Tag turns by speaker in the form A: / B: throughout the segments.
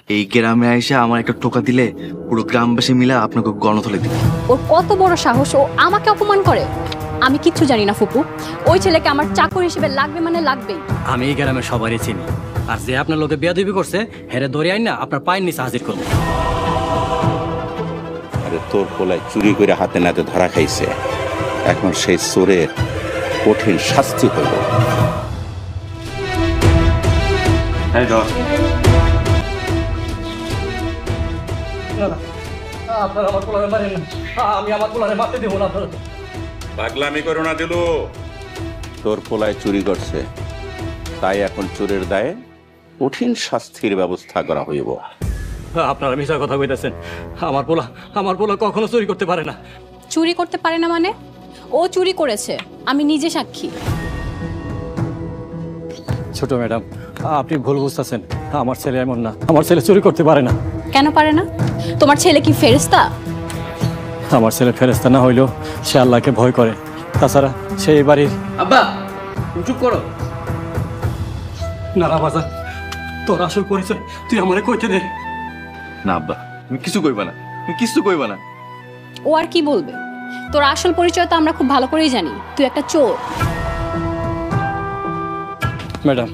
A: এই গ্রামে এসে আমার একটা টোকা দিলে পুরো গ্রামবাসী মিলে আপনাকে গণধলে দিবে।
B: ওর কত বড় সাহস, ও আমাকে অপমান করে। আমি কিচ্ছু জানি না ফুপু, ওই ছেলেকে আমার চাকর হিসেবে লাগবে মানে লাগবেই।
C: আমি এই গ্রামের সবারই চিনি, আর যে আপনার লোকে বেয়াদবি করছে হেরে ধরে আইন না আপনার পায়ের নিচে হাজির করবো।
D: আরে তোর পোলায় চুরি করে হাতে নাতে ধরা খাইছে, এখন সেই চোরের কঠিন শাস্তি হইল।
C: আপনার আমার পোলারে মারেন না, আমি আমার পোলারে মারতে দেবো না।
D: পাগলামি করো না দিলু, তোর পোলায় চুরি করছে, তাই এখন চোরের দায়ে কঠিন শাস্তির ব্যবস্থা করা হইব।
C: আপনারা মিশা কথা কইতেছেন, আমার পোলা কখনো চুরি করতে পারে না।
B: চুরি করতে পারে না মানে? ও চুরি করেছে, আমি নিজে সাক্ষী।
C: ছোট ম্যাডাম, আপনি ভুল বুঝতেছেন, আমার ছেলে এমন না, আমার ছেলে চুরি করতে পারে না।
B: কেন পারে না? তোমার ছেলে কি ফেরেশতা?
C: আমার ছেলে ফেরেশতা না হইলেও সে আল্লাহকে ভয় করে, তাছাড়া সে এই বাড়ির।
E: আব্বা চুপ করো।
C: না বাজার, তোর আসল পরিচয় তুই আমারে কইতে দে।
A: না আব্বা, তুমি কিছু কইবা না, তুমি কিছু কইবা না।
B: ও আর কি বলবে? তোর আসল পরিচয় তো আমরা খুব ভালো করেই জানি, তুই একটা চোর।
C: ম্যাডাম,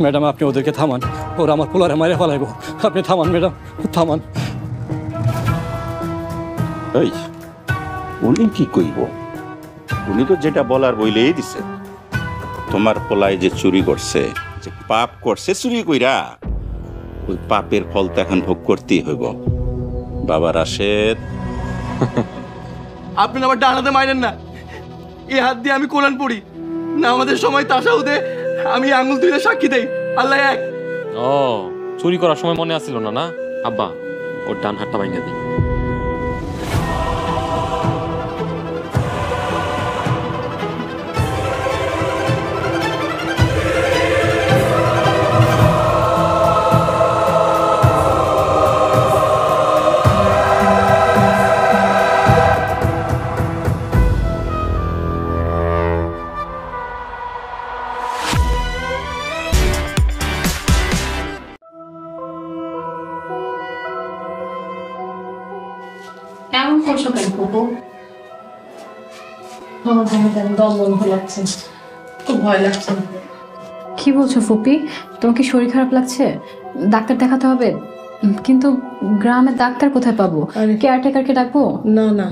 C: ম্যাডাম আপনি ওদেরকে থামান, ওরা আমার পোলারে মারে ফেলাইব। আপনি থামান ম্যাডাম, থামান।
D: এই উনি কি কইব? উনি তো যেটা বলার বইলেই দিছে। তোমার পোলায় যে চুরি করছে, যে পাপ করছে চুরি কইরা, ওই পাপের ফল তো এখন ভোগ করতেই হইব। বাবা রাশেদ,
E: আপনি আমার ডান হাতে মারেন না, এই হাত দিয়ে আমি কোরআন পড়ি না, আমাদের সময় তাসাউদে আমি আঙুল তুলে সাক্ষী দেই আল্লাহ এক।
F: ও চুরি করার সময় মনে আসছিল না? না আব্বা, ওর ডান হাতটা ভাঙা দিই।
B: এমন করছো কেন ফুপু?
G: আমার দম বন্ধ লাগছে, খুব ভয় লাগছে।
B: কি বলছো ফুপি? তোমার কি শরীর খারাপ লাগছে? ডাক্তার দেখাতে হবে। কিন্তু গ্রামে ডাক্তার কোথায় পাবো? কেয়ারটেকারকে ডাকবো?
G: না না,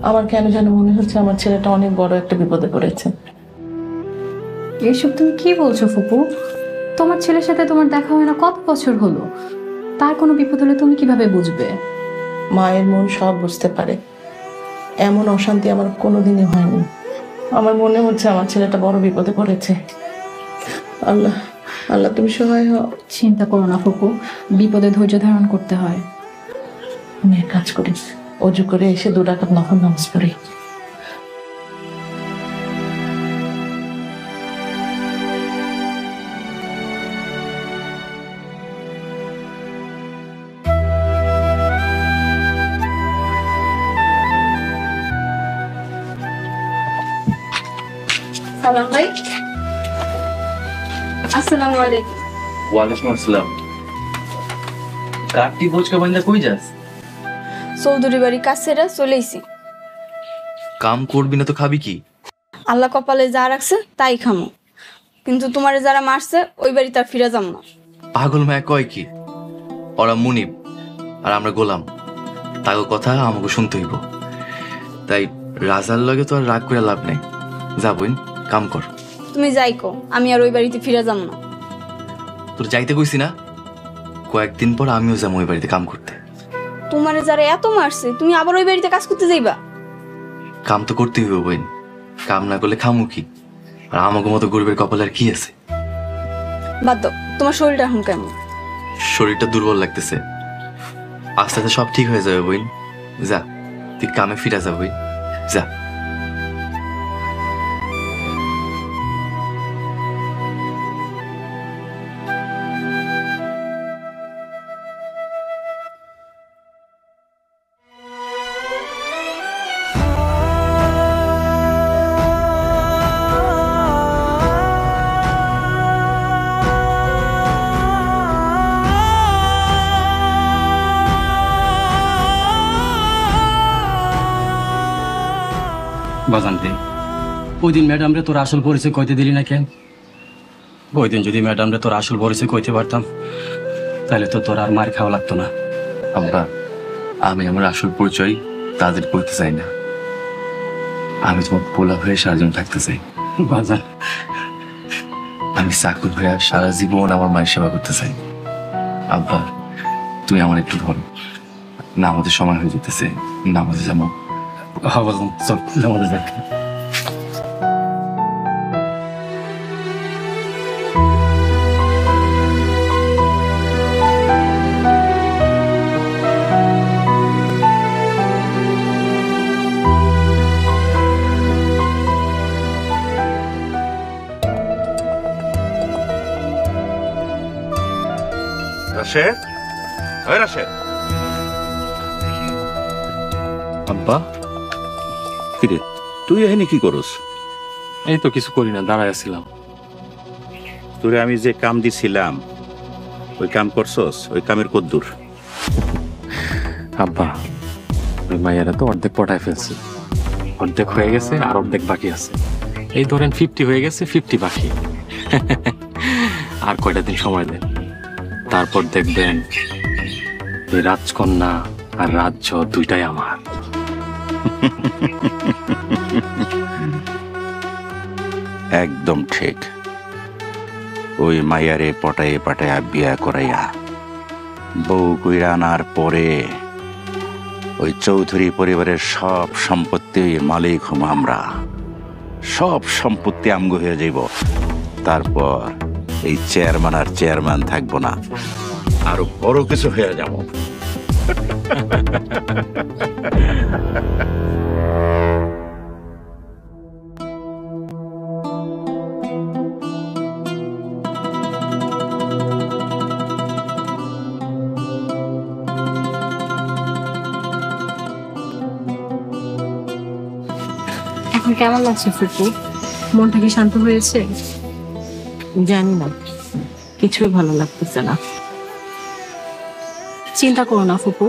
G: আমার কেন যেন মনে হচ্ছে আমার ছেলেটা অনেক বড় একটা বিপদে পড়েছে।
B: এসব তুমি কি বলছো ফুপু? তোমার ছেলের সাথে তোমার দেখা হয় না কত বছর হলো, তার কোনো বিপদ হলে তুমি কিভাবে বুঝবে?
G: মায়ের মন সব বুঝতে পারে, এমন অশান্তি আমার কোনোদিনই হয়নি। আমার মনে হচ্ছে আমার ছেলেটা বড় বিপদে পড়েছে। আল্লাহ আল্লাহ তুমি সহায় হও।
B: চিন্তা করো না ফুপু, বিপদে ধৈর্য ধারণ করতে হয়।
G: আমি এক কাজ করি, অজু করে এসে 2 রাকাত নফল নামাজ পড়ি।
H: সালাম ভাই। আসসালামু আলাইকুম।
E: ওয়ালাইকুম আসসালাম। কাটি বোঝকা বান্দা কই যাস?
H: চৌধুরী বাড়ি কাছেরা চলেইছি।
A: কাম করবি না তো খাবি কি?
H: আল্লাহ কপালে যা রাখছে তাই খামো, কিন্তু তোমারে যারা মারছে ওই বাড়ি তার ফিরে যাম না।
A: পাগল মায়া কয় কি? ওরা মুনিব আর আমরা গোলাম, তাগো কথা আমাকে শুনতে হইব। তাই রাজার লগে তো আর রাগ করে লাভ নাই। যাবই, কাম কর।
H: তুমি যাই কো, আমি আর ওই বাড়িতে ফিরে যাম না।
A: তোর যাইতে কইছি না? কয়েকদিন পর আমিও যাবো ওই বাড়িতে কাম করতে।
H: তোমারে যারা এত মারছে তুমি আবার ওই বাড়িতে কাজ করতে যাইবা?
A: কাম তো করতেই হইব বইন, কাম না করলে খামু কি? আর আমাকে মতো গরিবের কপালে আর কি আছে?
H: বাদ দাও, তোমার শরীরটা এখন কেমন?
A: শরীরটা দুর্বল লাগতেছে, আস্তে আস্তে সব ঠিক হয়ে যাবে বইন। যা, তুই কামে ফিরা যা বইন, যা।
C: বাজানতে ওই দিন ম্যাডামরে তোর আসল পরিচয় কইতে দিলি না কেন? ওই দিন যদি ম্যাডামরে তোর আসল পরিচয় কইতে পারতাম তাহলে তো তোর আর মার খাওয়া লাগতো না।
A: আব্বা, আমি আমার আসল পরিচয় তাদের বলতে চাই না। আমি তোমার পোলা হয়ে সারা জীবন থাকতে চাই।
C: বাজান,
A: আমি চাকর হয়ে সারা জীবন আমার মায়ের সেবা করতে চাই। আব্বা, তুমি আমার একটু ধরো না, আমাদের সময় হয়ে যেতেছে, নামাজে যাবো।
C: হ্যাঁ বাজান, চল আমাদের দেখ।
D: রাশেদ, ওই রাশেদ।
A: আব্বা,
D: কিরে তুই এখানে কি করস?
F: এই তো কিছু করি না, দাঁড়ায় আছিলাম।
D: তোরে আমি যে কাম দিছিলাম ওই কাম করছস? ওই কামের কদ্দূর?
F: আব্বা, ওই মাইয়ারা তো অর্ধেক পটায় ফেলছে, অর্ধেক হয়ে গেছে আর অর্ধেক বাকি আছে। এই ধরেন 50 হয়ে গেছে, 50 বাকি। আর কয়টা দিন সময় দেন, তারপর দেখবেন এই রাজকন্যা আর রাজ্য দুইটাই আমার।
D: একদম ঠিক। ওই মায়ারে পটায়ে পাটায়া বিয়া করাইয়া বউ কইরা আনার পরে ওই চৌধুরী পরিবারের সব সম্পত্তির মালিক হম আমরা। সব সম্পত্তি আমগো হয়ে যাইব। তারপর এই চেয়ারম্যান আর চেয়ারম্যান থাকবো না, আরো বড় কিছু হয়ে যাব।
B: এখন কেমন লাগছে ফুপু? মনটা কি শান্ত হয়েছে?
G: জানি না, কিছুই ভালো লাগতেছে না।
B: চিন্তা করো না ফুপু,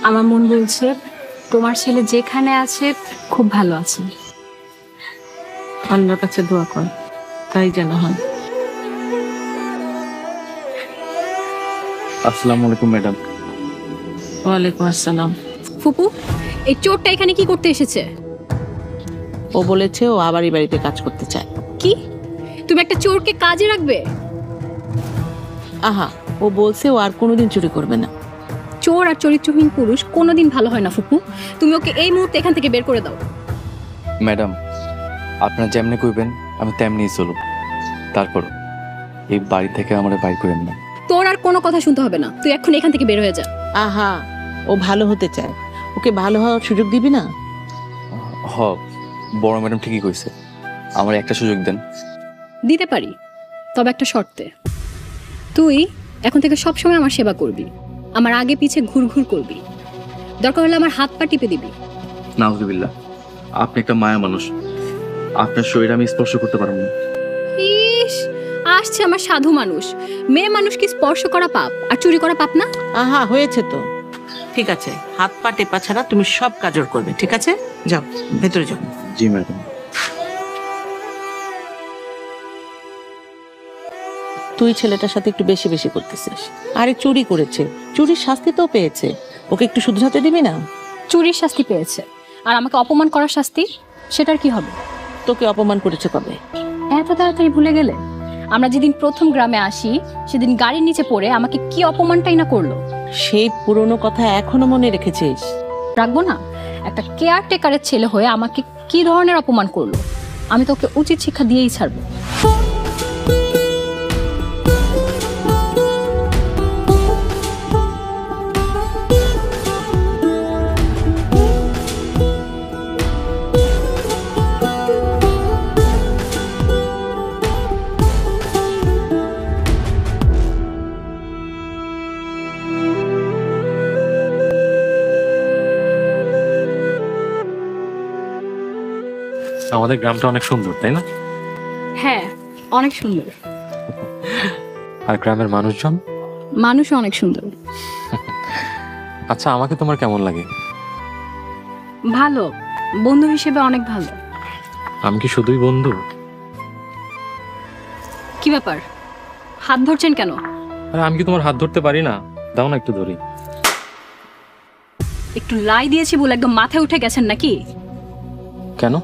B: আমার মন বলছে তোমার ছেলে যেখানে আছে খুব ভালো আছে।
G: আল্লাহর কাছে দোয়া কর, তাই যেন হয়।
A: আসসালামু আলাইকুম ম্যাডাম।
G: ওয়ালাইকুম আসসালাম।
B: ফুপু, এই চোরটা এখানে কি করতে এসেছে?
G: ও বলেছে ও আবার এই বাড়িতে কাজ করতে চায়।
B: কি, তুমি একটা চোরকে কাজে রাখবে?
G: আহা, ও বলছে ও আর কোনোদিন চুরি করবে না।
B: চোর আর চরিত্রহীন পুরুষ কোনোদিন ভালো হয় না ফুপু। তুমি ওকে এই মুহূর্তে এখান থেকে বের করে দাও।
A: ম্যাডাম, আপনার যেমনি কইবেন আমি তেমনিই চলব। তারপর এই বাড়ি থেকে আমার বাইর করেন না।
B: তোর আর কোনো কথা শুনতে হবে না, তুই এখন এখান থেকে বের হয়ে যা।
G: আহা, ও ভালো হতে চায়, ওকে ভালো হওয়ার সুযোগ দিবি না?
A: হ, বড় ম্যাডাম ঠিকই কইছে, আমার একটা সুযোগ দেন।
B: দিতে পারি, তবে একটা শর্তে। তুই এখন থেকে সবসময় আমার সেবা করবি, আমার আগে পিছে ঘুরঘুর করবি, দরকার হলে আমার হাত পা টিপে দিবি।
A: নাউজুবিল্লাহ, আপনি একটা মায়া মানুষ, আপনার শরীর আমি স্পর্শ করতে পারবো না।
B: ইস, আসছে আমার সাধু মানুষ। মেয়ে মানুষকে স্পর্শ করা পাপ আর চুরি করা পাপ না?
G: আহা, হয়েছে তো। ঠিক আছে, হাত পা টেপা ছাড়া তুমি সব কাজর করবে, ঠিক আছে? যাও, ভেতরে যাও।
A: জি ম্যাডাম।
G: তুই ছেলেটার সাথে একটু বেশি বেশি করতেছিস। আরে চুরি করেছে, চুরির শাস্তি তো পেয়েছে, ওকে একটু শুধরাতে দিবি না?
B: চুরির শাস্তি পেয়েছে, আর আমাকে অপমান করার শাস্তি, সেটার কি হবে?
G: তোকে অপমান করেছে কবে?
B: এত তাড়াতাড়ি ভুলে গেলে? আমরা যেদিন প্রথম গ্রামে আসি সেদিন গাড়ির নিচে পড়ে আমাকে কি অপমানটাই না করলো।
G: সেই পুরনো কথা এখনো মনে রেখেছিস?
B: রাখবো না? একটা কেয়ারটেকারের ছেলে হয়ে আমাকে কি ধরনের অপমান করলো, আমি তোকে উচিত শিক্ষা দিয়েই ছাড়বো।
F: আমাদের গ্রামটা অনেক সুন্দর, তাই না?
B: হ্যাঁ, অনেক সুন্দর।
F: আর গ্রামের মানুষজন?
B: মানুষও অনেক সুন্দর।
F: আচ্ছা, আমাকে তোমার কেমন লাগে?
B: ভালো, বন্ধু হিসেবে অনেক ভালো।
F: আমি কি শুধুই বন্ধু?
B: কি ব্যাপার, হাত ধরছেন কেন?
F: আরে আমি কি তোমার হাত ধরতে পারি না? দাও না একটু ধরি।
B: একটু লাই দিয়েছি বলে একদম মাথায় উঠে গেছেন নাকি?
F: কেন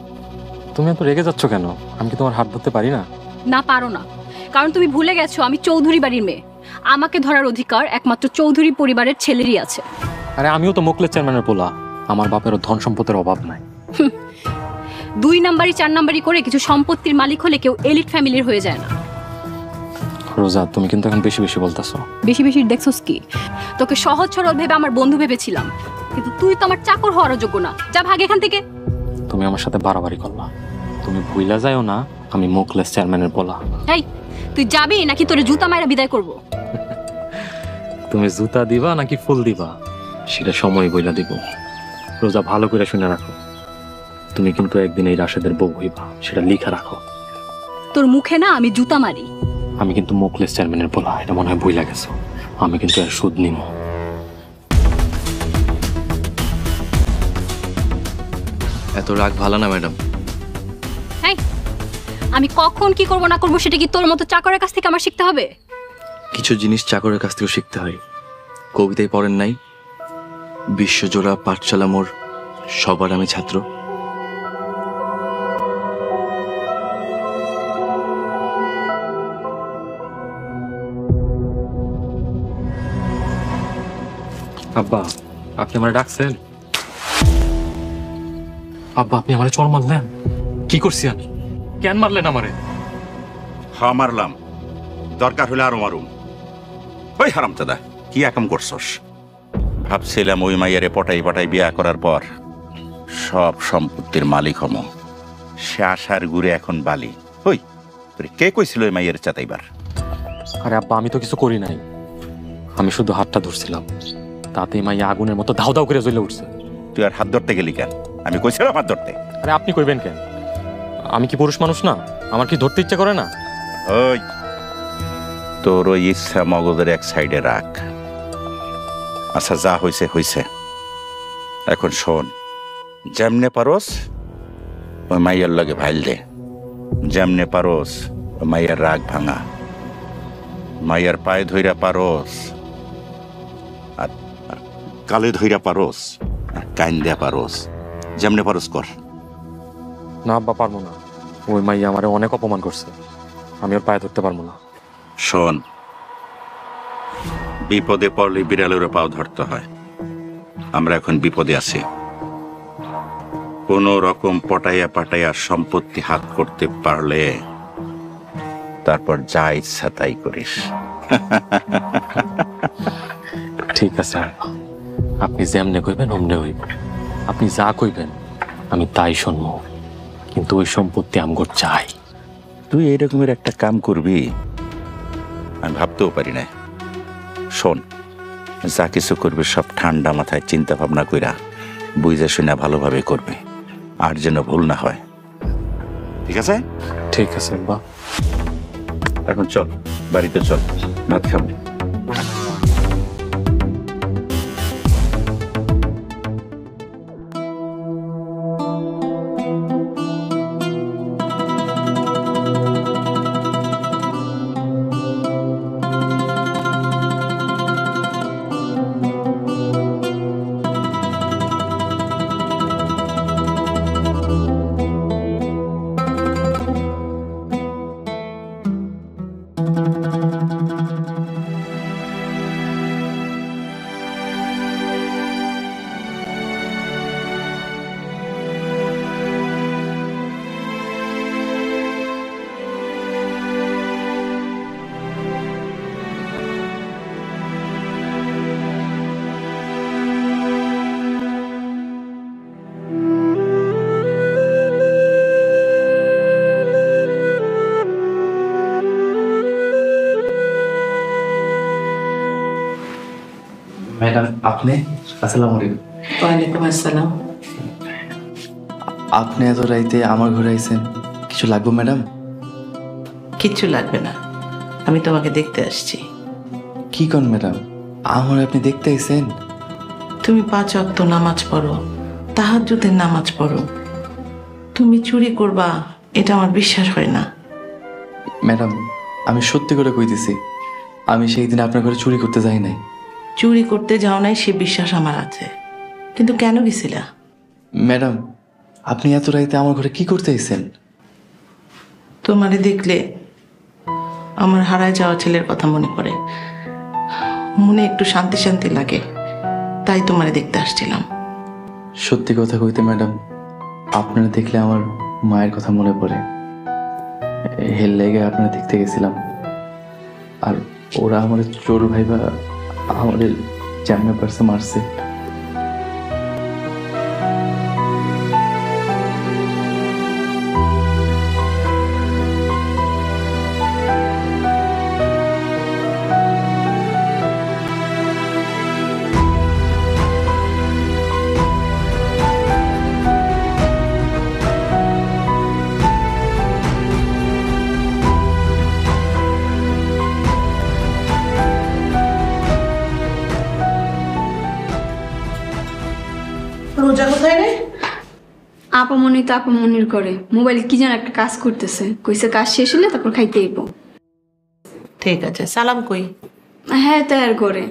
F: তুমি এত রেগে যাচ্ছ কেন? আমি কি তোমার হাত ধরতে পারি না?
B: না, পারো না, কারণ তুমি ভুলে গেছো আমি চৌধুরী বাড়ির মেয়ে। আমাকে ধরার অধিকার একমাত্র চৌধুরী পরিবারের ছেলেরই আছে।
F: আরে আমিও তো মোকলেস চেয়ারম্যানের পোলা, আমার বাপেরও ধন সম্পদের অভাব নাই।
B: 2 নাম্বারি 4 নাম্বারি করে কিছু সম্পত্তির মালিক হলে কেউ এলিট ফ্যামিলির হয়ে যায় না।
F: রোজা তুমি কিন্তু এখন বেশি বেশি বলতেছো।
B: বেশি বেশি দেখছস কি? তোকে সহজ সরল ভেবে আমার বন্ধু ভেবেছিলাম, কিন্তু তুই তো আমার চাকর হওয়ার যোগ্য না। যা ভাগ এখান থেকে।
F: তুমি আমার সাথে বাড়াবাড়ি করলা। তুমি ভুইলা যাও না আমি মোকলেস চেয়ারম্যানের পোলা।
B: এই, তুই যাবি নাকি তোরে জুতা মাইরা বিদায় করব?
F: তুমি জুতা দিবা নাকি ফুল দিবা সেটা সময় বইলা দিব। রোজা ভালো করে শুনে রাখো, তুমি কিন্তু একদিন এই রাশেদের বউ হইবা, সেটা লিখে রাখো।
B: তোর মুখে না আমি জুতা মারি।
F: আমি কিন্তু মোকলেস চেয়ারম্যানের পোলা, এটা মনে হয় বইলা গেছো। আমি কিন্তু এর সুদ নিব।
A: এত রাগ ভালো না ম্যাডাম।
B: এই, আমি কখন কি করব না করব সেটা কি তোর মতো চাকরের কাছ থেকে আমার শিখতে হবে?
A: কিছু জিনিস চাকরের কাছ থেকেও শিখতে হয়। কবিতায় পড়েন নাই, বিশ্বজোড়া পাঠশালা মোর সবার আমি ছাত্র।
F: আব্বা আপনি আমার ডাকছেন? আব্বা আপনি আমার চড় মারলেন? কি করছি আমি? কেন মারলেন আমারে?
D: হ্যাঁ মারলাম, দরকার হলে আরো মারুম। ওই হারামজাদা, কি একাম করছস? ভাবছিলাম ওই মাইয়ারে পটাই পটাই বিয়া করার পর সব সম্পত্তির মালিক হম। সে আশার গুড়ে এখন বালি। ওই তোর কে কইছিল ওই মাইয়ের চাতাইবার?
F: আরে আব্বা আমি তো কিছু করি নাই, আমি শুধু হাতটা ধরছিলাম, তাতে মাইয়া আগুনের মতো ধাও ধাও করে জ্বলে উঠছে।
D: তুই আর হাত ধরতে গেলি কেন? আমি কইছিলাম হাত ধরতে।
F: আরে আপনি কইবেন কেন? আমি কি পুরুষ মানুষ না? আমার কি ধরতে ইচ্ছা করে না?
D: ওই তোর ওই ইচ্ছা মগজের এক সাইডে রাখ। আচ্ছা যা হইছে হইছে, এখন শোন, যেমনে পারোস ওই মাইয়ার লগে ভাইল দে, যেমনে পারোস ওই মাইয়ার রাগ ভাঙা, মাইয়ার পায়ে ধইরা পারোস আর কালে ধইরা পারোস আর কাইন দেয়া পারোস, যেমনে পারোস কর।
F: না আব্বা পারবো না, ওই মাইয়া আমারে অনেক অপমান করছে, আমি ওর পায়ে ধরতে পারবো না।
D: শোন, বিপদে পড়লে বিড়ালেরও পাও ধরতে হয়। আমরা এখন বিপদে আছি, কোন রকম পটাইয়া পাটাইয়া সম্পত্তি হাত করতে পারলে তারপর যা ইচ্ছা তাই করিস।
F: ঠিক আছে আব্বা, আপনি যেমনে কইবেন অমনে হইব। আপনি যা কইবেন আমি তাই শুনবো, কিন্তু ওই সম্পত্তি আমগো চাই।
D: তুই এইরকমের একটা কাম করবি আমি ভাবতেও পারি না। শোন, যা কিছু করবে সব ঠান্ডা মাথায় চিন্তা ভাবনা কইরা বুঝে শুনে ভালোভাবে করবে, আর যেন ভুল না হয়। ঠিক আছে?
F: ঠিক আছে আব্বা।
D: এখন চল বাড়িতে, চল ভাত খাবো।
A: ম্যাডাম আপনি? আসসালামু আলাইকুম।
G: ওয়ালাইকুম আসসালাম।
A: আপনি এত রাইতে আমার ঘরে আইছেন, কিছু লাগবে ম্যাডাম?
G: কিচ্ছু লাগবে না, আমি তোমাকে দেখতে আসছি।
A: কি কোন ম্যাডাম, আমার আপনি দেখতে আইছেন?
G: তুমি 5 ওয়াক্ত নামাজ পড়ো, তাহাজ্জুদের নামাজ পড়ো, তুমি চুরি করবা এটা আমার বিশ্বাস হয় না।
A: ম্যাডাম, আমি সত্যি করে কইতেছি, আমি সেই দিন আপনার ঘরে চুরি করতে যাই নাই।
G: চুরি করতে যাও নাই সে বিশ্বাস আমার আছে, কিন্তু কেন গেছিলা?
A: ম্যাডাম, আপনি এত রাইতে আমার ঘরে কি করতে আইছেন?
G: তোমারে দেখলে আমার হারায় যাওয়া ছেলের কথা মনে পড়ে, মনে একটু শান্তি শান্তি লাগে, তাই তোমারে দেখতে আসছিলাম।
A: সত্যি কথা কইতে ম্যাডাম, আপনারা দেখলে আমার মায়ের কথা মনে পড়ে। হেল লেগে আপনারা দেখতে গেছিলাম, আর ওরা আমার চোর ভাইবা আমাদের জ্যামে পারছে মারছে।
G: রোজা কোথায় রে?
H: আপামনি তো আপামনির করে মোবাইলে কি যেন একটা কাজ করতেছে, কইছে কাজ শেষ হলে তারপর খাইতে আইব।
G: ঠিক আছে, সালাম কই?
H: হ্যাঁ তৈরি করে।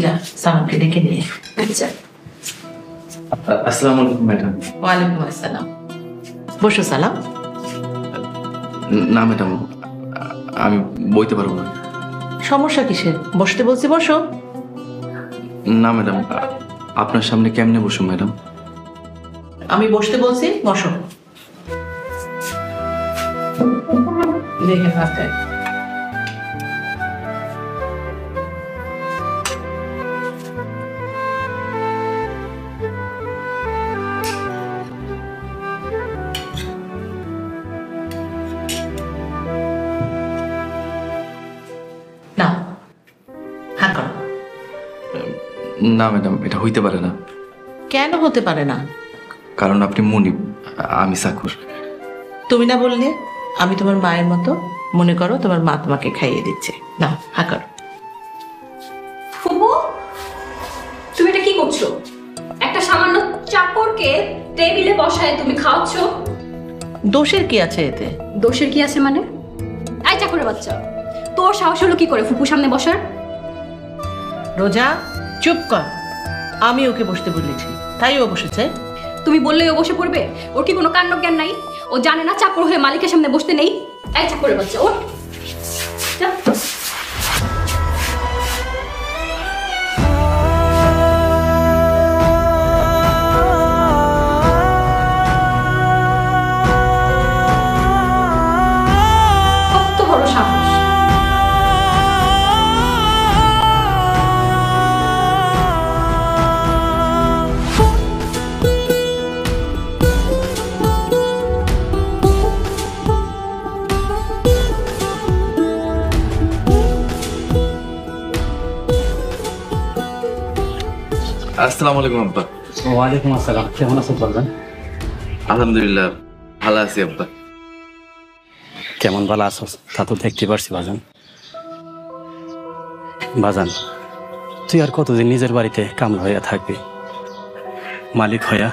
G: যা সালামকে ডেকে নিয়ে।
H: আচ্ছা
A: আসসালামু আলাইকুম ম্যাডাম।
G: ওয়ালাইকুম আসসালাম। বসো সালাম।
A: না ম্যাডাম, আমি বইতে পারবো না।
G: সমস্যা কিসের? বসতে বলছি বসো।
A: না ম্যাডাম, আপনার সামনে কেমনে বসুন ম্যাডাম?
G: আমি বসতে বলছি, বসো। দেখে ভাত খাই। না, হাত করো।
A: না ম্যাডাম, এটা হইতে পারে না।
G: কেন হতে পারে না?
A: কারণ আপনি মুনিব, আমি চাকর।
G: তুমি না বললে আমি তোমার মায়ের মতো, মনে করো তোমার মা তোমাকে খাইয়ে দিচ্ছে। না, হা করো।
B: ফুপু, তুমি এটা কি করছো? একটা সামান্য চাকরকে টেবিলে বসায় তুমি খাওয়াচ্ছ।
G: দোষের কি আছে এতে?
B: দোষের কি আছে মানে? এই চাকরের বাচ্চা, তোর সাহস হলো কি করে ফুপু সামনে বসার?
G: রোজা চুপ কর। আমি ওকে বসতে বলেছি, তাই ও বসেছে।
B: তুমি বললেই ও বসে পড়বে? ওর কি কোনো কাণ্ড জ্ঞান নাই? ও জানে না চাকর হয়ে মালিকের সামনে বসতে নেই? এই চাকরের বাচ্চা, ওঠ যা। কত বড় সাহস!
A: আসসালামু আলাইকুম আব্বা।
C: ওয়ালাইকুম আসসালাম। কেমন আছো বলবেন?
A: আলহামদুলিল্লাহ ভালো আছি আব্বা।
C: কেমন ভালো আছো তা তো দেখতে পারছি বাজান। বাজান, তুই আর কতদিন নিজের বাড়িতে কামলা হইয়া থাকবি? মালিক হইয়া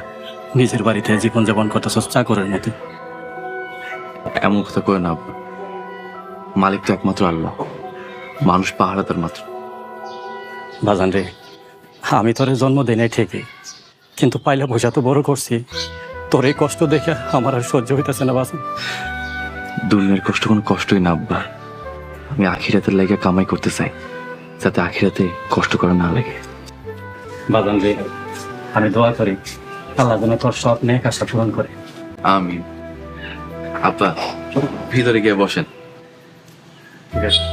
C: নিজের বাড়িতে জীবনযাপন করতেছস চাকরের মতো।
A: এমন কথা কয় না আব্বা, মালিক তো একমাত্র আল্লাহ, মানুষ পাহারাদার মাত্র।
C: বাজান রে, আমি তোরে জন্ম দেই নাই ঠিকই, কিন্তু পাইলা বোঝা তো বড় করছি। তোর এই কষ্ট দেখে আমার আর সহ্য হইতেছে না বাজান।
A: দুনিয়ার কষ্ট কোনো কষ্টই না আব্বা, আমি আখিরাতের লাগে কামাই করতে চাই, যাতে আখিরাতে কষ্ট করা না লাগে।
C: বাজান রে, আমি দোয়া করি আল্লাহ যেন তোর সব নেক আশা পূরণ করে।
A: আমিন। আব্বা ভিতরে গিয়ে বসেন।
C: ঠিক আছে।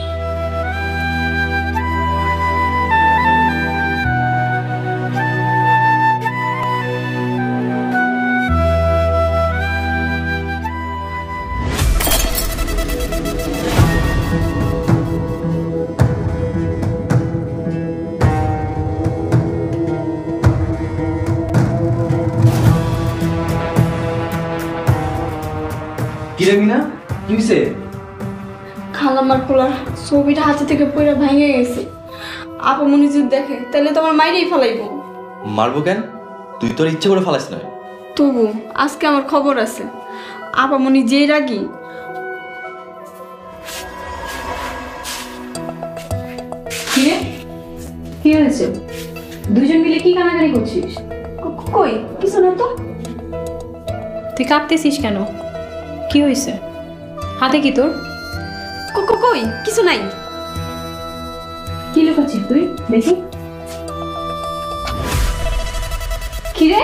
E: কিরে মিনা, কি হইছে?
H: খালামার পোলার ছবিটা হাতে থেকে পড়ে ভেঙে গেছে। আপামনি যদি দেখে তাহলে তো আমার মাইরেই ফেলাইবো।
E: মারবো কেন? তুই তোর ইচ্ছে করে ফালাস না।
H: তবু আজকে আমার খবর আছে, আপামনি যেই রাগি।
B: কি হয়েছে? দুজন মিলে কি কানাকানি করছিস?
H: কই কিছু না তো।
B: তুই কাঁপতেছিস কেন? কি হয়েছে? হাতে কি তোর?
H: কই কিছু নাই।
B: কি লুকাচ্ছিস তুই? দেখি। কিরে,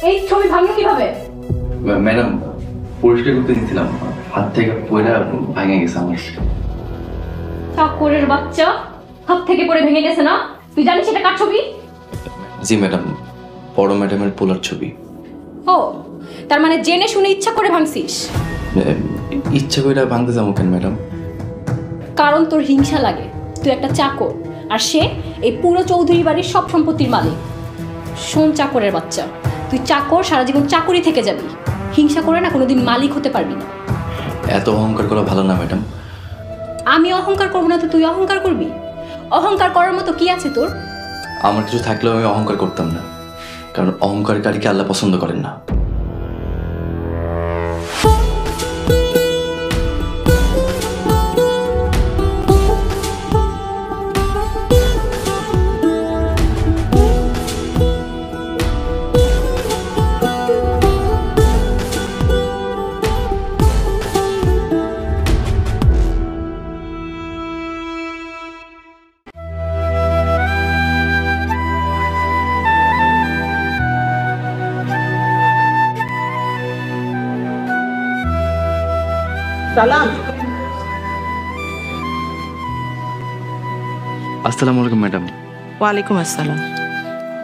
B: এই ছবি ভাঙলো কিভাবে?
A: ম্যাডাম, পরিষ্কার করতে দিয়েছিলাম, হাত থেকে পয়লা ভেঙে গেছে আমার।
B: চাকরের বাচ্চা, হাত থেকে পড়ে ভেঙে গেছে না? তুই জানিস এটা কার ছবি?
A: জি ম্যাডাম, বড় ম্যাডামের পোলার ছবি।
B: ও, তার মানে জেনে শুনে ইচ্ছা করে ভাঙছিস?
A: ইচ্ছা করে ভাঙতে যাবো কেন ম্যাডাম?
B: কারণ তোর হিংসা লাগে। তুই একটা চাকর, আর সে এই পুরো চৌধুরী বাড়ির সব সম্পত্তির মালিক। শোন চাকরের বাচ্চা, তুই চাকর, সারা জীবন চাকরি থেকে যাবি। হিংসা করে না কোনোদিন মালিক হতে পারবি না।
A: এত অহংকার করা ভালো না ম্যাডাম।
B: আমি অহংকার করবো না তো তুই অহংকার করবি? অহংকার করার মতো কি আছে তোর?
A: আমার কিছু থাকলেও আমি অহংকার করতাম না, কারণ অহংকারীকে আল্লাহ পছন্দ করেন না।
G: সালাম।
A: আসসালামু আলাইকুম ম্যাডাম।
G: ওয়ালাইকুম আসসালাম।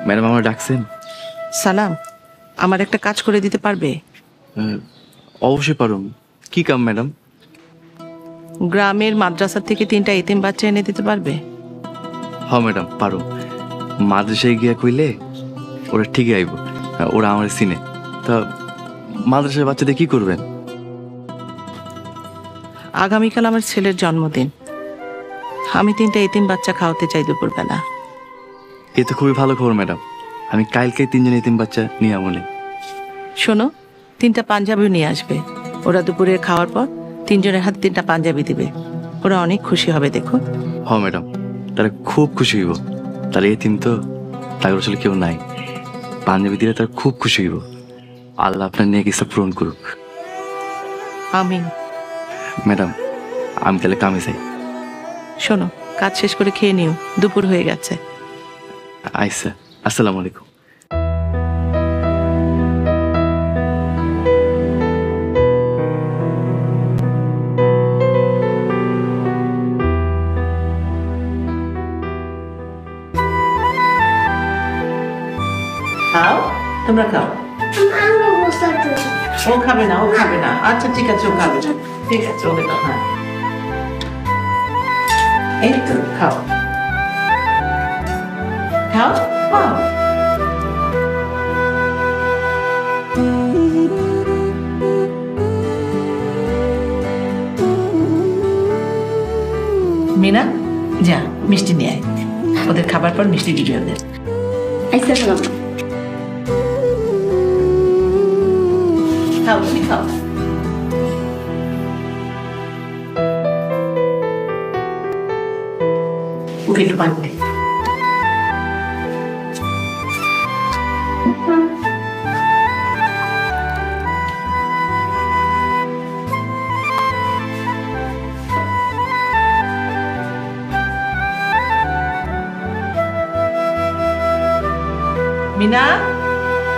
A: ম্যাডাম, আমার ডাকছেন?
G: সালাম, আমার একটা কাজ করে দিতে পারবে?
A: অবশ্যই পারুম। কি কাম ম্যাডাম?
G: গ্রামের মাদ্রাসা থেকে 3টা এতিম বাচ্চা এনে দিতে পারবে?
A: হ্যাঁ ম্যাডাম, পারো। মাদ্রাসায় গিয়া কইলে ওরা ঠিকই আইব, ওরা আমার চিনে। তা মাদ্রাসার বাচ্চাদের কি করবেন?
G: আগামীকাল আমার ছেলের জন্মদিন, আমি 3টা এতিম বাচ্চা খাওয়াতে চাই দুপুরবেলা।
A: এ তো খুবই ভালো খবর ম্যাডাম, আমি কালকে 3জন এতিম বাচ্চা নিয়ে আমলে।
G: শোনো, 3টা পাঞ্জাবিও নিয়ে আসবে। ওরা দুপুরে খাওয়ার পর 3জনের হাতে 3টা পাঞ্জাবি দিবে। ওরা অনেক খুশি হবে, দেখো।
A: হ্যাঁ ম্যাডাম, তারা খুব খুশি হইব। তাহলে এতিম তো, তার আসলে কেউ নাই। পাঞ্জাবি দিলে তারা খুব খুশি হইব। আল্লাহ আপনার নিয়ে কিছু পূরণ করুক।
G: আমিন।
A: ম্যাডাম, আমি তাহলে কামে যাই।
G: শোনো, কাজ শেষ করে খেয়ে নিও, দুপুর হয়ে গেছে।
A: আচ্ছা, আসসালামু আলাইকুম।
G: খাও, তোমরা খাও। ও খাবে না, ও খাবে না। আচ্ছা ঠিক আছে, ও খাবে না। ঠিক আছে, ওকে দাও। হ্যাঁ, এই তো খাও খাও খাও। মিনা, যা মিষ্টি নিয়ে আয়। ওদের খাবার পর মিষ্টি দিবি ওদের।
H: আচ্ছা সালাম।
G: খাও, তুমি খাও। ওকে একটু পানি দে। মিনা,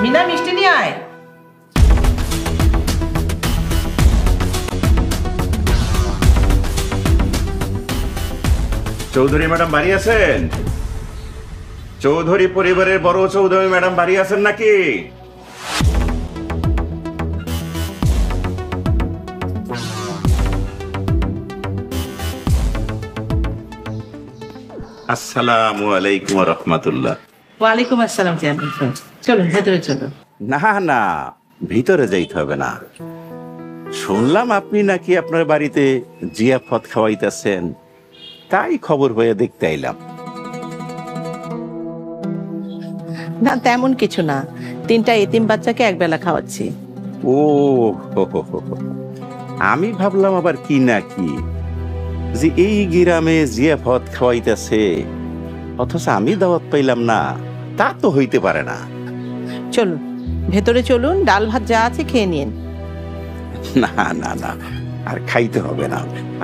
G: মিনা মিষ্টি নিয়ে আয়।
D: চৌধুরী ম্যাডাম বাড়ি আছেন? চৌধুরী পরিবারের বড় চৌধুরী ম্যাডাম বাড়ি আছেন নাকি? আসসালামু আলাইকুম ওয়া রাহমাতুল্লাহ।
G: ওয়ালাইকুম আসসালাম। চলো ভেতরে চলো।
D: না না, ভিতরে যাইতে হবে না। শুনলাম আপনি নাকি আপনার বাড়িতে জিয়াফত খাওয়াইতেছেন, তাই খবর হয়ে দেখতে আইলাম।
G: না, তেমন কিছু না। 3টা এতিম বাচ্চাকে একবেলা খাওয়াচ্ছি।
D: ও হো হো হো হো। আমি ভাবলাম আবার কি না কি, যে এই গ্রামে জিয়াফত খাওয়াইতেছে অথচ আমি দাওয়াত পাইলাম না, তা তো হইতে পারে না।
G: চলুন ভেতরে চলুন, ডাল ভাত যা আছে খেয়ে নিন।
D: না না না, আর খাইতে হবে না,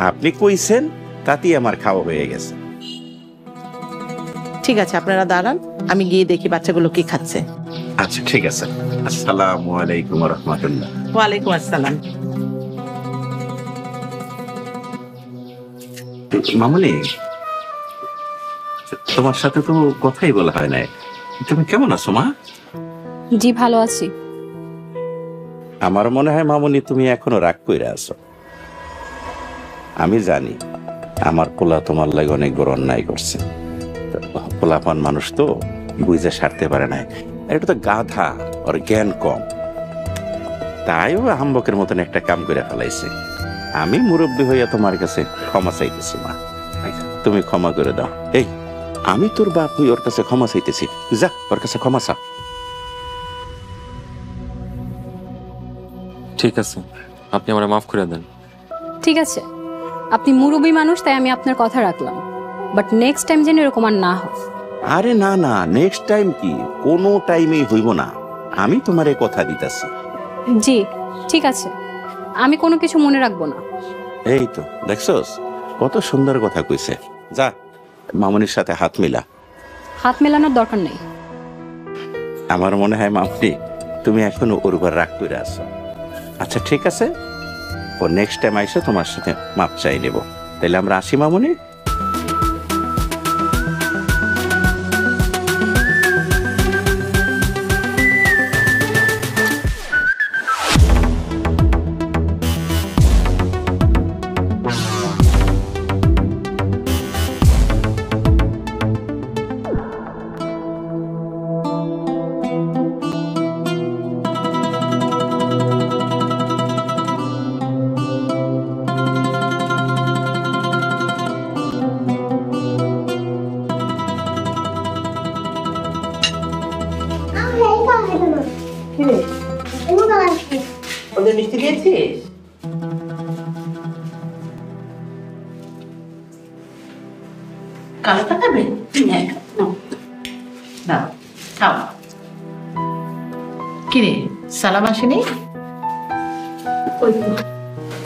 D: আপনি কইছেন তাতেই আমার খাওয়া হয়ে গেছে।
G: ঠিক আছে, আপনারা দাঁড়ান, আমি গিয়ে দেখি বাচ্চাগুলো কি খাচ্ছে।
D: আচ্ছা ঠিক আছে। আসসালামু আলাইকুম ওয়া রাহমাতুল্লাহ।
G: ওয়ালাইকুম আসসালাম।
D: মামুনি, তোমার সাথে তো কথাই বলা হয় নাই, তুমি কেমন আছো মা?
B: জি ভালো আছি।
D: আমার মনে হয় মামুনি তুমি এখনো রাগ কইরা আছো। আমি জানি আমার পোলা তোমার লাগে অনেক বড় অন্যায় করছে। পোলাপান মানুষ তো বুঝে সারতে পারে না, এটা তো গাধা, ওর জ্ঞান কম, তাই ও হাম্বকের মতন একটা কাম করে ফেলাইছে। আমি মুরব্বী হইয়া তোমার কাছে ক্ষমা চাইতেছি মা, তুমি ক্ষমা করে দাও। এই আমি তোর বাপ হই, ওর কাছে ক্ষমা চাইতেছি, যা ওর কাছে ক্ষমা চা।
F: ঠিক আছে, আপনি আমার মাফ করে দেন।
B: ঠিক আছে, আপনি মুরব্বী মানুষ তাই আমি আপনার কথা রাখলাম, বাট নেক্সট টাইম যেন এরকম আর না হয়।
D: আরে না না, নেক্সট টাইম কি, কোনো টাইমেই হইব না, আমি তোমারে কথা দিতেছি।
B: জি ঠিক আছে, আমি কোনো কিছু মনে রাখবো না।
D: এই তো দেখছস কত সুন্দর কথা কইছে। যা মামুনির সাথে হাত মিলা।
B: হাত মেলানোর দরকার নেই।
D: আমার মনে হয় মামুনি তুমি এখনো ওর উপর রাগ করে আছো। আচ্ছা ঠিক আছে, ও নেক্সট টাইম আইসে তোমার সাথে মাপ চাই নেব। তাহলে আমরা আসি মামুনি।
G: ওদের মিষ্টি দিয়েছিস? কালোটা খাবে? হ্যাঁ, না খাও। কিরে সালাম আসেনি?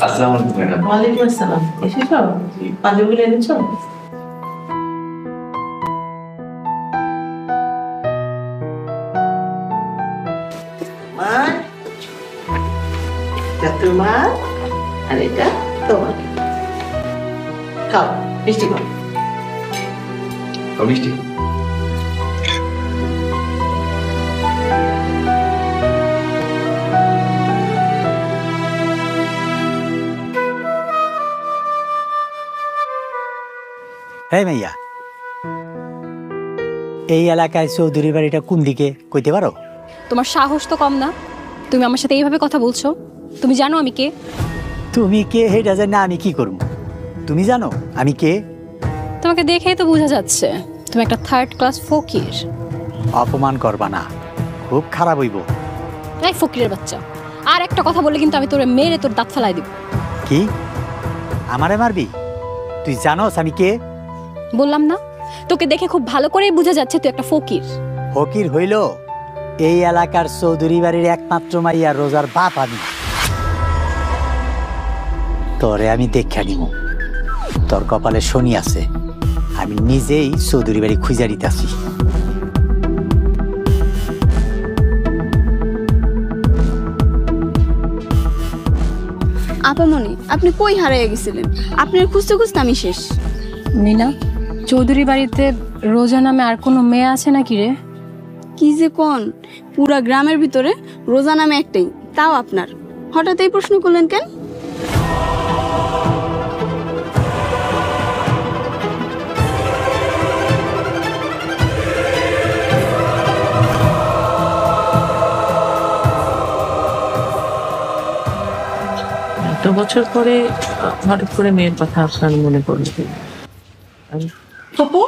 A: আসসালামু আলাইকুম ম্যাডাম।
G: ওয়ালাইকুম আসসালাম। এসেছ? পাঞ্জাবিগুলো এনেছ? মা, এটা তোমার আর এটা তোমার। খাও মিষ্টি খাও।
A: মিষ্টি
I: হ্যাঁ মাইয়া, এই এলাকায় চৌধুরী বাড়িটা কোন দিকে কইতে পারো?
B: তোমার সাহস তো কম না, তুমি আমার সাথে এইভাবে কথা বলছো। তুমি জানো আমি কে?
I: তুমি কে হেটা জানি না আমি কি করব? তুমি জানো আমি কে?
B: তোমাকে দেখেই তো বোঝা যাচ্ছে তুমি একটা থার্ড ক্লাস ফকির।
I: অপমান করবা না, খুব খারাপ হইব।
B: এই ফকিরের বাচ্চা, আর একটা কথা বললে কিন্তু আমি তোরে মেরে তোর দাঁত ফেলাই দিব।
I: কি আমারে মারবি? তুই জানোস আমি কে?
B: বললাম না, তোকে দেখে খুব ভালো করেই বোঝা যাচ্ছে তুই একটা ফকির।
I: ফকির হইল এই এলাকার চৌধুরী বাড়ির একমাত্র মাইয়া রোজার বাপ আমি। তোরে আমি দেখা নিব, তোর কপালে শনি আছে, আমি নিজেই চৌধুরী বাড়ি খুঁজা দিতেছি।
H: আপামনি, আপনি কই হারিয়ে গেছিলেন? আপনার খুঁজতে খুঁজতে আমি শেষ।
B: নীলা, চৌধুরী বাড়িতে রোজা নামে আর কোনো মেয়ে আছে নাকি রে?
H: কি যে কোন, পুরা গ্রামের ভিতরে রোজা নামে একটাই, তাও আপনার। হঠাৎ এই প্রশ্ন করলেন কেন?
G: এত বছর পরে হঠাৎ করে মেয়ের কথা আপনার মনে পড়লো?
B: পপু,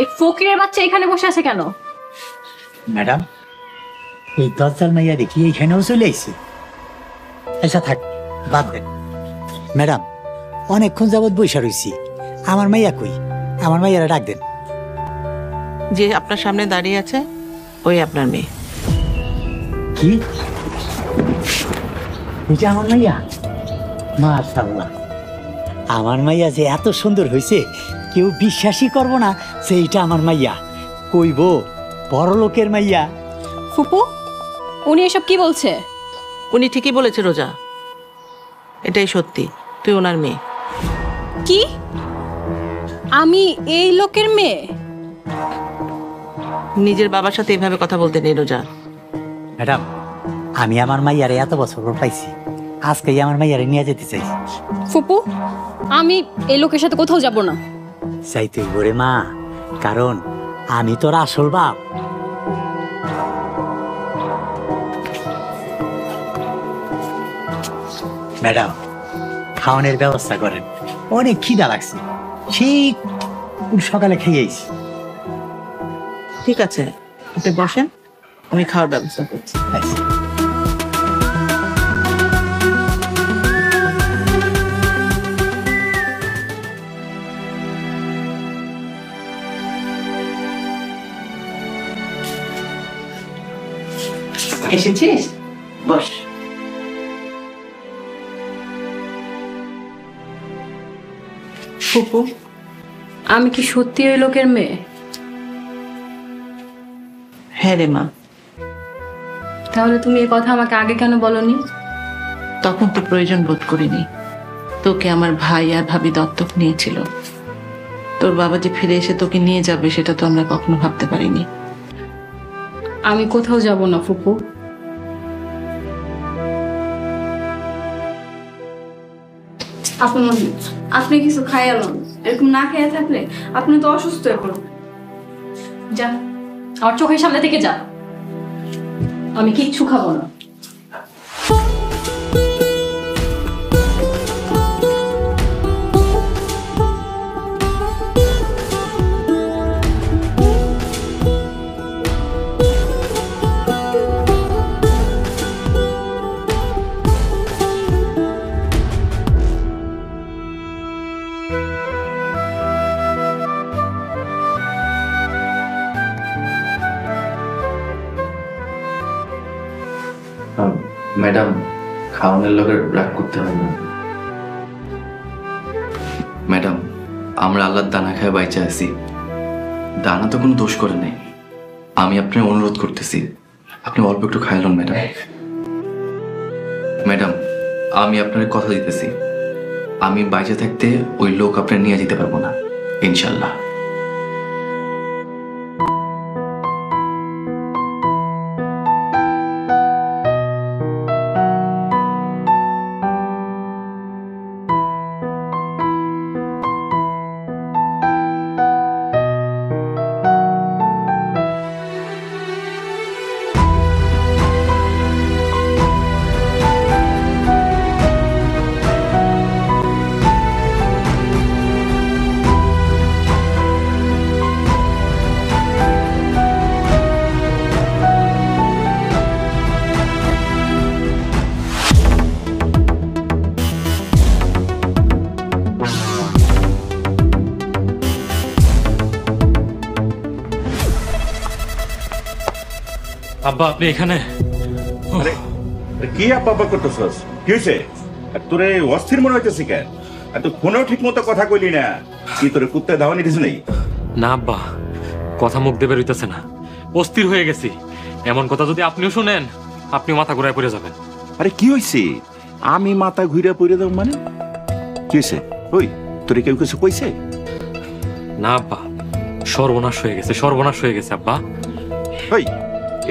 B: এই ফকিরের বাচ্চা এখানে বসে আছে কেন?
I: ম্যাডাম, এই দরজাল মাইয়া দেখি এইখানেও চলে আইছে। আচ্ছা থাক, বাদ দেন। ম্যাডাম, অনেকক্ষণ যাবৎ বৈশা রইছি, আমার মাইয়া কই? আমার মাইয়ারা ডাক দেন।
G: যে আপনার সামনে দাঁড়িয়ে আছে ওই আপনার মেয়ে।
I: কি? এটা আমার মাইয়া? মাশাআল্লাহ, আমার মাইয়া যে এত সুন্দর হয়েছে কেউ বিশ্বাসই করবো না যে এটা আমার মাইয়া। কইব বড় লোকের মাইয়া।
B: ফুপু, উনি এসব কি বলছে?
G: উনি ঠিকই বলেছে রোজা, এটাই সত্যি, তুই ওনার মেয়ে।
B: কি? আমি এই লোকের মেয়ে?
G: নিজের বাবার সাথে এইভাবে কথা বলতে নেই রোজা।
I: ম্যাডাম, আমি আমার মাইয়ারে এত বছর পর পাইছি, আজকেই আমার মাইয়ারে নিয়ে যেতে চাই।
B: ফুপু, আমি এই লোকের সাথে কোথাও যাব না।
I: চাইতে ঘরে মা, কারণ আমি তোর আসল বাপ। ম্যাডাম, খাওয়ানোর ব্যবস্থা করেন, অনেক খিদা লাগছে, সেই সকালে খেয়েছি।
G: ঠিক আছে, আপনি বসেন, আমি খাওয়ার ব্যবস্থা করছি। এসেছিস? বস।
B: ফুপু, আমি কি সত্যি ওই লোকের মেয়ে?
G: হ্যাঁ রে মা।
B: তাহলে তুমি এই কথা আমাকে আগে কেন বলনি?
G: তখন তো প্রয়োজন বোধ করিনি, তোকে আমার ভাই আর ভাবি দত্তক নিয়েছিল। তোর বাবা যে ফিরে এসে তোকে নিয়ে যাবে সেটা তো আমরা কখনো ভাবতে পারিনি।
B: আমি কোথাও যাব না ফুপু।
H: আপনি কিছু খাই এলেন, এরকম না খেয়ে থাকলে আপনি তো অসুস্থ হয়ে পড়বেন।
B: যা, আমার চোখের সামনে থেকে যা, আমি কিচ্ছু খাবো না।
A: ম্যাডাম, খাওয়ানোর লোকের রাগ করতে হয় না। ম্যাডাম, আমরা আল্লাহর দানা খায় বাইচা আছি, দানা তো কোনো দোষ করে নাই। আমি আপনার অনুরোধ করতেছি, আপনি অল্প একটু খাইলেন ম্যাডাম। ম্যাডাম, আমি আপনার কথা দিতেছি, আমি বাইচে থাকতে ওই লোক আপনার নিয়ে যেতে পারবো না, ইনশাল্লাহ।
F: আব্বা, আপনি এখানে?
D: কি আব্বা করতেছস? কি হয়েছে? আর তোরে অস্থির মনে হইতেছে কেন? আর তুই ফোনেও ঠিক মতো কথা কইলি না। কি তোরে কুত্তে ধাওয়া নিতেছ নাই?
F: না আব্বা, কথা মুখ দিয়ে বেরোইতেছে না, অস্থির হয়ে গেছি। এমন কথা যদি আপনিও শুনেন, আপনিও মাথা ঘুরায় পড়ে যাবেন।
D: আরে কি হয়েছে? আমি মাথা ঘুরে পড়ে যাব মানে? কি হয়েছে? ওই তোরে কেউ কিছু কইছে?
F: না আব্বা, সর্বনাশ হয়ে গেছে, সর্বনাশ হয়ে গেছে আব্বা।
D: ওই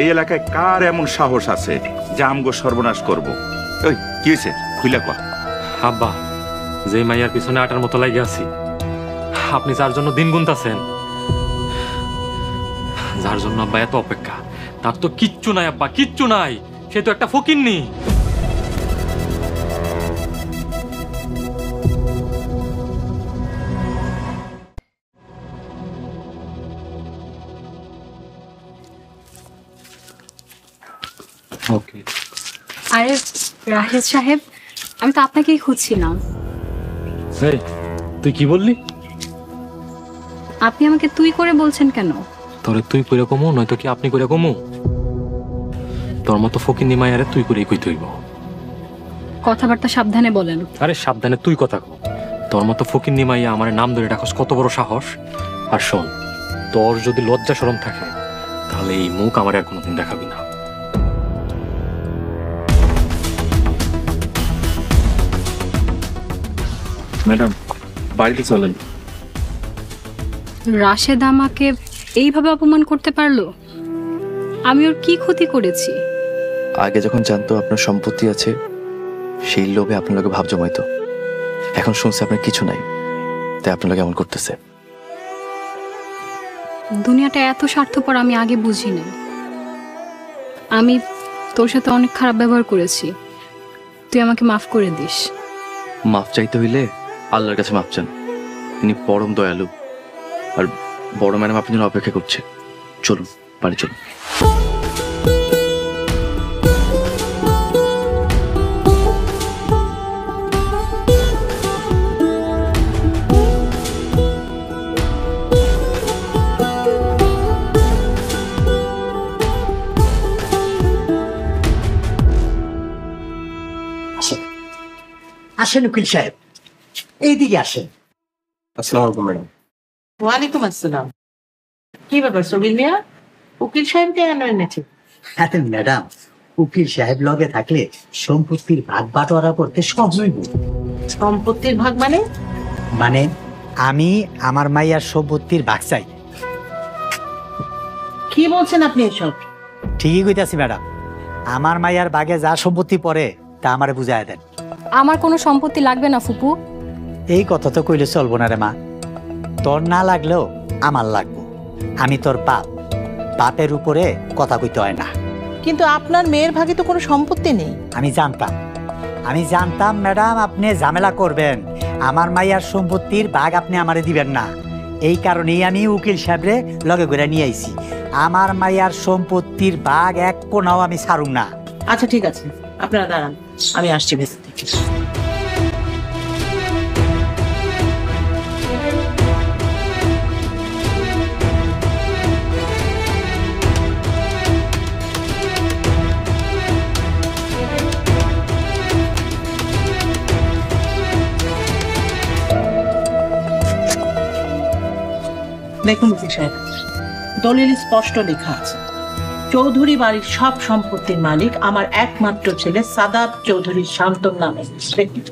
D: এই এলাকায় কার এমন সাহস আছে যে আমগো সর্বনাশ করব? ওই কি হয়েছে? খুইলা কয়া।
F: আব্বা, যে মাইয়ার পিছনে আটার মতো লাগে আছি, আপনি যার জন্য দিন গুনতাছেন, যার জন্য আব্বা এত অপেক্ষা, তার তো কিচ্ছু নাই আব্বা, কিচ্ছু নাই। সে তো একটা ফকিন্নি।
A: ওকে,
B: আরে রাহেদ সাহেব, আমি তো আপনাকেই খুঁজছিলাম।
F: এই তুই কি বললি?
B: আপনি আমাকে তুই করে বলছেন কেন?
F: তোরে তুই করে কমু নয়তো কি আপনি করে কমু? তোর মতো ফকিন্নি মায়ারে তুই করেই কইতে হইব।
B: কথাবার্তা সাবধানে বলেন।
F: আরে সাবধানে তুই কথা কও। তোর মতো ফকিন্নি মাইয়া আমার নাম ধরে ডাকস কত বড় সাহস। আর শোন, তোর যদি লজ্জা শরম থাকে তাহলে এই মুখ আমার আর কোনোদিন দেখাবি না। ম্যাডাম বাড়িতে চলেন।
B: রাশেদ আমাকে এইভাবে অপমান করতে পারলো? আমি ওর কি ক্ষতি করেছি?
A: আগে যখন জানতো আপনার সম্পত্তি আছে সেই লোভে আপনার লোকে ভাব জমাইতো। এখন শুনছে আপনার কিছু নাই, তাই আপনার লোকে এমন করতেছে।
B: দুনিয়াটা এত স্বার্থপর আমি আগে বুঝি নাই। আমি তোর সাথে অনেক খারাপ ব্যবহার করেছি, তুই আমাকে মাফ করে দিস।
A: মাফ চাইতে হইলে আল্লাহর কাছে মাফ চান, ইনি পরম দয়ালু। আর বড় ম্যাডাম আপনার জন্য অপেক্ষা করছে। চলুন বাড়ি চলুন।
I: আসেন উকিল সাহেব, এইদিকে আসেন।
E: আসসালামু আলাইকুম ম্যাডাম।
G: ওয়ালাইকুম আসসালাম। কি ব্যাপার সবির মিয়া, উকিল সাহেবকে কেন এনেছে?
I: আরে ম্যাডাম, উকিল সাহেব লগে থাকলে সম্পত্তির ভাগ বাটোয়ারা করতে সহজ হইব।
G: সম্পত্তির ভাগ মানে?
I: মানে আমি আমার মাইয়ার সম্পত্তির ভাগ চাই।
G: কি বলছেন আপনি এসব?
I: ঠিকই কইতাছি ম্যাডাম, আমার মাইয়ার ভাগে যা সম্পত্তি পড়ে তা আমারে বুঝায় দেন।
B: আমার কোনো সম্পত্তি লাগবে না ফুপু।
I: এই কথা তো কইলে চলবো না রে মা, তোর না লাগলেও আমার লাগবো। আমি তোর বাপ, বাপের উপরে কথা কইতে হয় না।
G: কিন্তু আপনার মেয়ের ভাগে তো কোনো সম্পত্তি নেই।
I: আমি জানতাম ম্যাডাম আপনি ঝামেলা করবেন, আমার মাইয়ার সম্পত্তির ভাগ আপনি আমারে দিবেন না। এই কারণেই আমি উকিল সাহেবরে লগে করে নিয়ে আইছি। আমার মাইয়ার সম্পত্তির ভাগ এক কোনাও আমি ছাড়ুম না।
G: আচ্ছা ঠিক আছে, আপনারা দাঁড়ান, আমি আসছি ভেতর থেকে। দেখুন উকিল সাহেব, দলিল স্পষ্ট লেখা আছে, চৌধুরী বাড়ির সব সম্পত্তির মালিক আমার একমাত্র ছেলে সাদাব চৌধুরী শান্তর নামে। দেখুন।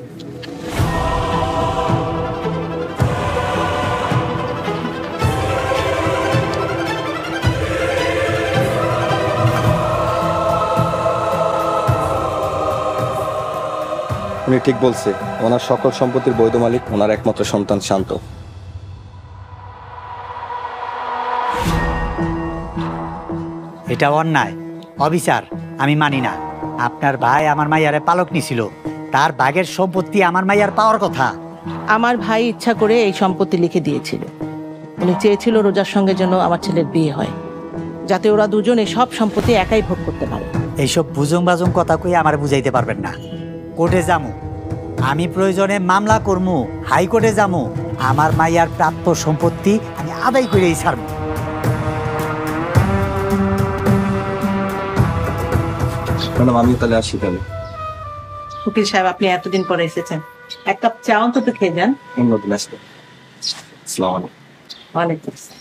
E: উনি ঠিক বলছে, ওনার সকল সম্পত্তির বৈধ মালিক ওনার একমাত্র সন্তান শান্ত।
I: এটা অন্যায়, অবিচার, আমি মানি না। আপনার ভাই আমার মাইয়ারে পালক নিছিল, তার ভাগের সম্পত্তি আমার মাইয়ার পাওয়ার কথা।
G: আমার ভাই ইচ্ছা করে এই সম্পত্তি লিখে দিয়েছিল। উনি চেয়েছিল রোজার সঙ্গে যেন আমার ছেলের বিয়ে হয়, যাতে ওরা দুজনে সব সম্পত্তি একাই ভোগ করতে পারে।
I: এইসব বুজং বাজং কথা কই আমার বুঝাইতে পারবেন না। কোর্টে যামু, আমি প্রয়োজনে মামলা করমু, হাইকোর্টে যামু, আমার মাইয়ার প্রাপ্য সম্পত্তি আমি আদায় করেই ছাড়বো।
E: ম্যাডাম আমি তাহলে আসি। তাহলে
G: উকিল সাহেব, আপনি এতদিন পরে এসেছেন, এক কাপ চা অন্তত খেয়ে যান।
E: অন্যদিন আসবো। আসসালামু আলাইকুম।
G: ওয়ালাইকুম আসসালাম।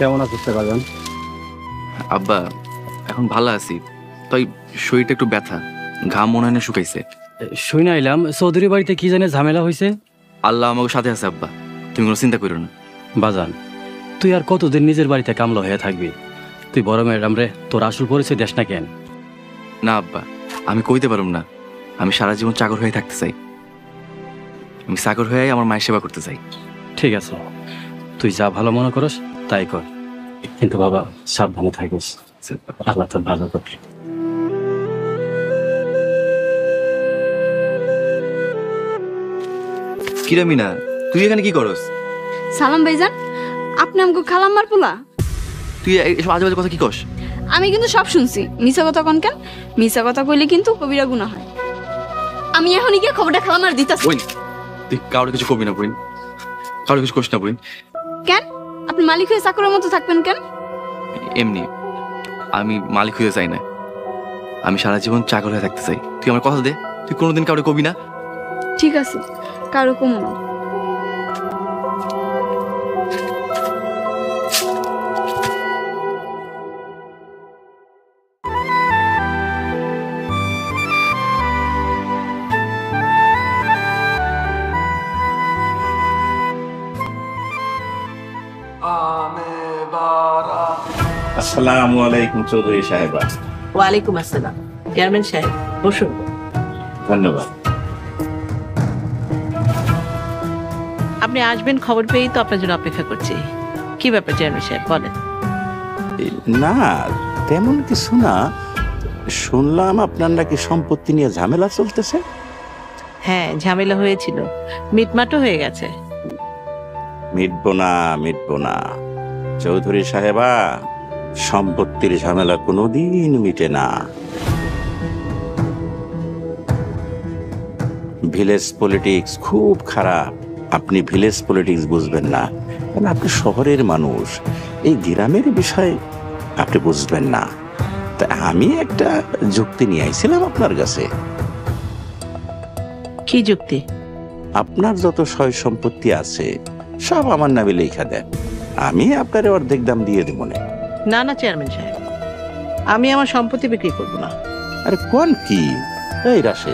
C: কেমন আছিস বাজান?
A: আব্বা এখন ভালো আছি, তাই শরীরটা একটু ব্যথা, ঘাম মনে হয় না শুকাইছে।
C: শুই না এলাম চৌধুরী বাড়িতে কি জানে ঝামেলা হয়েছে।
A: আল্লাহ আমাকে সাথে আছে আব্বা, তুমি কোনো চিন্তা করো না।
C: বাজান, তুই আর কতদিন নিজের বাড়িতে কামলা হয়ে থাকবি? তুই বড় ম্যাডাম রে তোর আসল পরিচয় দেশ না কেন?
A: না আব্বা, আমি কইতে পারুম না। আমি সারা জীবন চাকর হয়ে থাকতে চাই। আমি চাকর হয়ে আমার মায়ের সেবা করতে চাই।
C: ঠিক আছে, তুই যা ভালো মনে করস তাই কর, কিন্তু বাবা সাবধানে থাকিস। আল্লাহ তোর ভালো করবে।
A: কিরে মিনা, তুই এখানে কি করস?
H: সালাম ভাইজান, আপনি আমাকে খালাম্মার পোলা?
A: তুই এসব আজে বাজে কথা কি কস?
H: আমি কিন্তু সব শুনছি। মিছা কথা কন কেন? মিছা কথা কইলে কিন্তু কবিরা গুনাহ হয়। আমি এখনই গিয়ে খবরটা খালাম্মার দিতাছি।
A: বইন, তুই কাউরে কিছু কবি না বইন, কাউরে কিছু কস না বইন।
H: কেন আপনি মালিক হয়ে চাকরের মতো থাকবেন কেন?
A: এমনি আমি মালিক হতে চাই না, আমি সারা জীবন চাকর হয়ে থাকতে চাই। তুই আমার কথা দে, তুই কোনোদিন কাউরে কবি না।
H: ঠিক আছে, কারো কমো না।
D: আসসালামু আলাইকুম চৌধুরী সাহেবা।
J: ওয়ালাইকুম আসসালাম। চেয়ারম্যান সাহেব বসুন।
D: ধন্যবাদ।
J: আপনি আসবেন খবর পেয়েই তো আপনার জন্য অপেক্ষা করছি। কি ব্যাপার চেয়ারম্যান সাহেব বলেন।
D: না তেমন কিছু না, শুনলাম আপনার নাকি সম্পত্তি নিয়ে ঝামেলা চলতেছে।
J: হ্যাঁ, ঝামেলা হয়েছিল, মিটমাটও হয়ে গেছে।
D: মিটবো না চৌধুরী সাহেবা, সম্পত্তির ঝামেলা কোনোদিন মিটে না। ভিলেজ পলিটিক্স খুব খারাপ। আপনি ভিলেজ পলিটিক্স বুঝবেন না, কারণ আপনি শহরের মানুষ। এই গ্রামের বিষয় আপনি বুঝবেন না। তা আমি একটা যুক্তি নিয়ে আইছিলাম আপনার কাছে।
J: কি যুক্তি?
D: আপনার যত সয় সম্পত্তি আছে সব আমার নামে লেখা দেন, আমি আপনার অর্ধেক দাম দিয়ে দেব।
J: না না চেয়ারম্যান সাহেব, আমি আমার সম্পত্তি বিক্রি করব না।
D: আরে কোন কি এই রাশে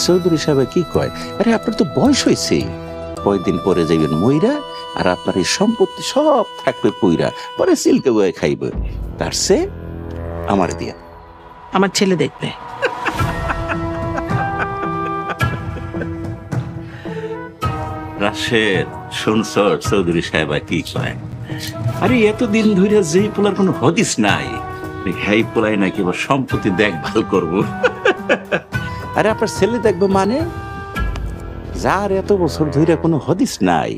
D: চৌধুরী সাহেব কি কয়? আরে আপনার তো বয়স হয়েছে, কয়েকদিন পরে যাইবেন মইরা, আর আপনার এই সম্পত্তি সব থাকবে পুইরা, পরে সিল্কে বয়ে খাইবে। তার সে আমার দিয়া
J: আমার ছেলে দেখবে।
D: রাশেদ শুনছ চৌধুরী সাহেব কি কয়? আরে এতদিন ধরে যেই পোলার কোনো হদিস নাই, হেই পোলাই নাকি এবার সম্পত্তি দেখভাল করবো। আরে আপনার ছেলে দেখবো মানে? যার এত বছর ধরে কোনো হদিস নাই,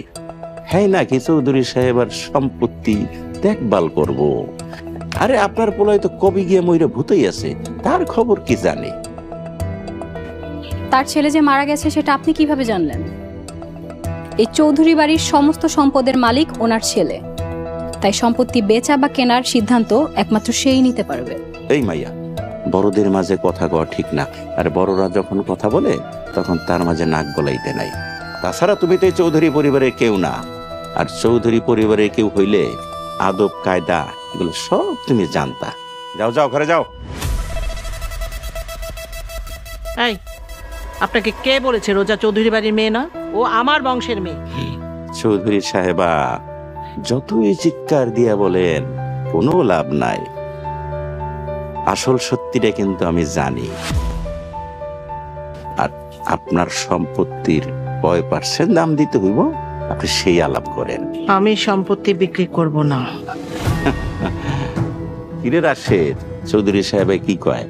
D: হ্যাঁ নাকি চৌধুরী সাহেব আর সম্পত্তি দেখভাল করব? আরে আপনার পোলাই তো কবি গিয়ে মইরা ভূতেই আছে, তার খবর কি জানে?
B: তার ছেলে যে মারা গেছে সেটা আপনি কিভাবে জানলেন? এই চৌধুরী বাড়ির সমস্ত সম্পদের মালিক ওনার ছেলে, তাই সম্পত্তি বেচা বা কেনার সিদ্ধান্ত একমাত্র সেই নিতে পারবে।
D: এই মাইয়া, বড়দের মাঝে কথা কওয়া ঠিক না, আর বড়রা যখন কথা বলে তখন তার মাঝে নাক গলাইতে নাই। তাছাড়া তুমি তো এই চৌধুরী পরিবারের কেউ না, আর চৌধুরী পরিবারের কেউ হইলে আদব কায়দা এগুলো সব তুমি জানতা। যাও যাও ঘরে যাও।
J: এই, আপনাকে কে বলেছে রোজা চৌধুরী বাড়ির মেয়ে না? ও আমার বংশের মেয়ে।
D: চৌধুরী সাহেবা, যতই চিৎকার দিয়া বলেন কোনো লাভ নাই। আসল সত্যিটা কিন্তু আমি জানি। আর আপনার সম্পত্তির 5% দাম দিতে হইব, আপনি সেই আলাপ করেন।
J: আমি সম্পত্তি বিক্রি করব না।
D: কিরে রাশেদ, চৌধুরী সাহেব কি কয়?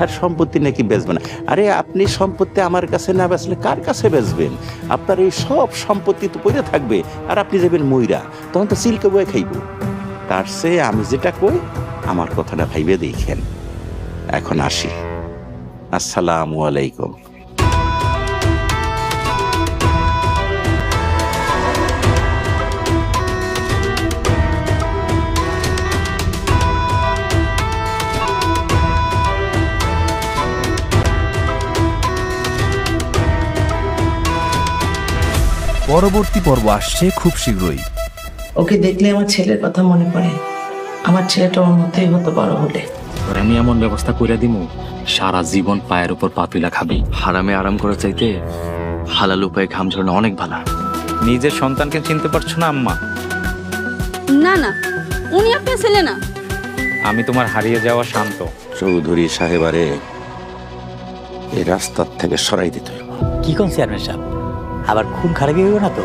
D: আর সম্পত্তি নাকি বেচবেন না? আরে আপনি সম্পত্তি আমার কাছে না বেচলে কার কাছে বেচবেন? আপনার এই সব সম্পত্তি তো পড়ে থাকবে, আর আপনি যাবেন মইরা, তখন তো সিল্কে বয়ে খাইব। তার চেয়ে আমি যেটা কই আমার কথাটা ভাইবে দেখেন। এখন আসি, আসসালামু আলাইকুম।
K: পরবর্তী পর্ব আসছে খুব শীঘ্রই।
G: ওকে দেখলে আমার ছেলের কথা মনে পড়ে। আমার ছেলেটা ওর মতোই হতো বড় হলে।
F: তোর আমি এমন ব্যবস্থা করে দিমু, সারা জীবন পায়ের উপর পা তুলা খাবি।
A: হারামে আরাম করার চাইতে হালাল উপায়ে ঘাম ঝরানো অনেক ভালো।
L: নিজের সন্তানকে চিনতে পারছো না আম্মা?
H: না না, উনি আপনার ছেলে না।
L: আমি তোমার হারিয়ে যাওয়া শান্ত।
D: চৌধুরী সাহেবারে এই রাস্তার থেকে সরাই দিতে হইব।
I: কি কোন চেয়ারম্যান সাহেব, আবার খুন খারাপই হইব না তো?